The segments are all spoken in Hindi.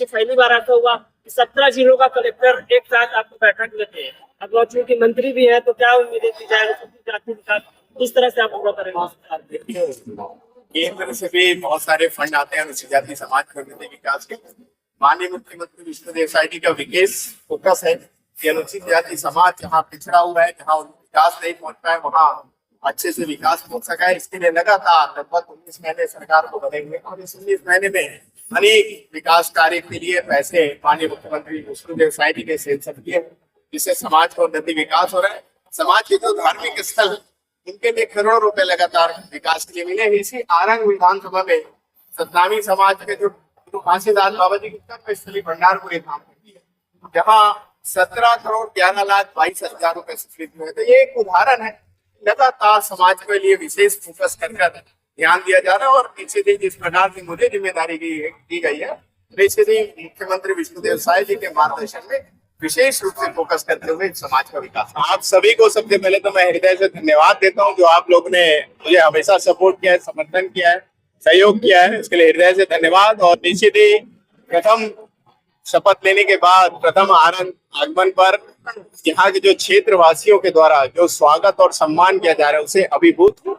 पहली बार ऐसा हुआ कि 17 जिलों का कलेक्टर एक साथ आपको बैठक लेते हैं। अब चूंकि मंत्री भी है तो क्या उम्मीदें की जाए जाति विकास, इस तरह से आप पूरा करेंगे? केंद्र से भी बहुत सारे फंड आते हैं अनुसूचित जाति समाज के उन्नति विकास के। माननीय मुख्यमंत्री विष्णुदेव साय जी का विशेष फोकस है कि अनुसूचित जाति समाज जहाँ पिछड़ा हुआ है, जहाँ विकास नहीं पहुंच पाए, वहाँ अच्छे से विकास हो सका है। इसके लिए लगातार लगभग 19 महीने सरकार को बने हुए और इस 19 महीने में अनेक विकास कार्य के लिए पैसे माननीय मुख्यमंत्री विष्णुदेव साय जी ने सैंक्शन किए, जिससे समाज का उन्नति विकास हो रहा है। समाज के जो धार्मिक स्थल उनके लिए करोड़ों रुपए लगातार विकास के लिए मिले। इसी आरंग विधानसभा में सतनामी समाज के जो फांसीदास बाबा जी की कर्मस्थली भंडारपुरी धाम है, जहाँ 17 करोड़ 11 लाख 22 हजार रुपए स्वीकृत हुए। तो ये एक उदाहरण है, लगातार समाज के लिए विशेष फोकस कर ध्यान दिया जा रहा है। और नीचे दी जिस प्रकार से मुझे जिम्मेदारी दी गई है, नीचे दी मुख्यमंत्री विष्णुदेव साय जी के मार्गदर्शन में विशेष रूप से फोकस करते हुए समाज का विकास। आप सभी को सबसे पहले तो मैं हृदय से धन्यवाद देता हूं, जो आप लोग ने मुझे हमेशा सपोर्ट किया है, समर्थन किया है, सहयोग किया है, इसके लिए हृदय से धन्यवाद। और निश्चित ही प्रथम शपथ लेने के बाद प्रथम आगमन पर यहाँ के जो क्षेत्र वासियों के द्वारा जो स्वागत और सम्मान किया जा रहा है उसे अभिभूत हूँ।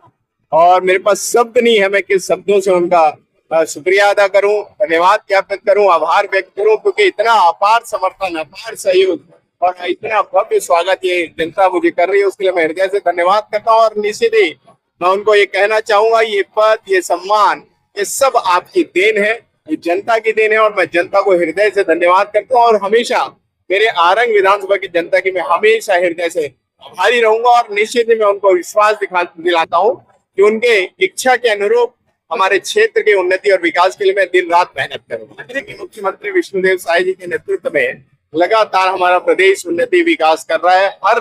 और मेरे पास शब्द नहीं है मैं किस शब्दों से उनका शुक्रिया अदा करूं, धन्यवाद ज्ञापित करूं, आभार व्यक्त करूं, क्योंकि इतना अपार समर्थन, अपार सहयोग और इतना भव्य स्वागत ये जनता मुझे कर रही है, उसके लिए मैं हृदय से धन्यवाद करता हूं। और निश्चित ही मैं उनको ये कहना चाहूंगा, ये पद, ये सम्मान, ये सब आपकी देन है, ये जनता की देन है। और मैं जनता को हृदय से धन्यवाद करता हूँ और हमेशा मेरे आरंग विधानसभा की जनता की मैं हमेशा हृदय से आभारी रहूंगा। और निश्चित ही मैं उनको विश्वास दिलाता हूँ कि उनके इच्छा के अनुरूप हमारे क्षेत्र के उन्नति और विकास के लिए मैं दिन रात मेहनत करूंगा। मुख्यमंत्री विष्णुदेव साय जी के नेतृत्व में लगातार हमारा प्रदेश उन्नति विकास कर रहा है, हर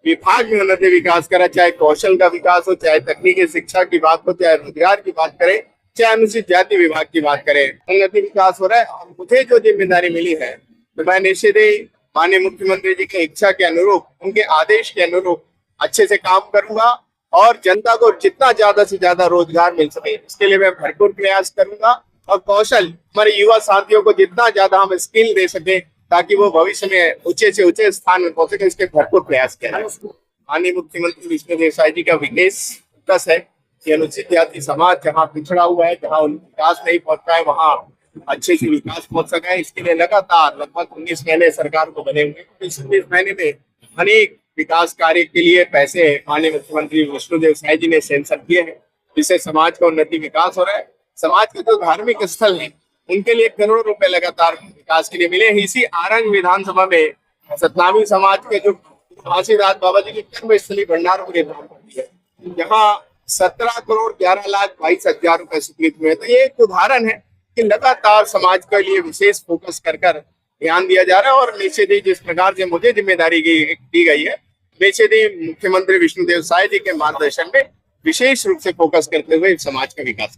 विभाग में उन्नति विकास कर रहा है, चाहे कौशल का विकास हो, चाहे तकनीकी शिक्षा की बात हो, चाहे रोजगार की बात करें, चाहे अनुसूचित जाति विभाग की बात करें, उन्नति विकास हो रहा है। और मुझे जो जिम्मेदारी मिली है तो मैं निश्चित ही माननीय मुख्यमंत्री जी की इच्छा के अनुरूप, उनके आदेश के अनुरूप अच्छे से काम करूंगा और जनता को जितना ज्यादा से ज्यादा रोजगार मिल सके इसके लिए मैं भरपूर प्रयास करूंगा। और कौशल, हमारे युवा साथियों को जितना ज्यादा हम स्किल दे सके ताकि वो भविष्य में ऊंचे से ऊंचे स्थान में पहुंच सके, इसके भरपूर प्रयास किया जाए। माननीय मुख्यमंत्री विष्णुदेव साय जी का विशेष फोकस है कि अनुसूचित जाति समाज जहाँ पिछड़ा हुआ है, जहाँ विकास नहीं पहुंच पाए, वहाँ अच्छे से विकास पहुंच सका है। इसके लिए लगातार लगभग 19 महीने सरकार को बने हुए, इस 19 महीने में अनेक विकास कार्य के लिए पैसे माननीय मुख्यमंत्री विष्णुदेव साय जी ने सैंक्शन किए हैं, जिससे समाज का उन्नति विकास हो रहा है। समाज के जो धार्मिक स्थल हैं उनके लिए करोड़ों रुपए लगातार विकास के लिए मिले। इसी आरंग विधानसभा में सतनामी समाज के जो फांसीदास बाबा जी की कर्मस्थली भंडारपुरी धाम है, जहाँ 17 करोड़ 11 लाख 22 हजार रुपए स्वीकृत हुए। तो ये एक उदाहरण है कि लगातार समाज के लिए विशेष फोकस कर ध्यान दिया जा रहा है। और निश्चित ही जिस प्रकार से मुझे जिम्मेदारी दी गई है, निश्चित ही मुख्यमंत्री विष्णुदेव साय जी के मार्गदर्शन में विशेष रूप से फोकस करते हुए समाज का विकास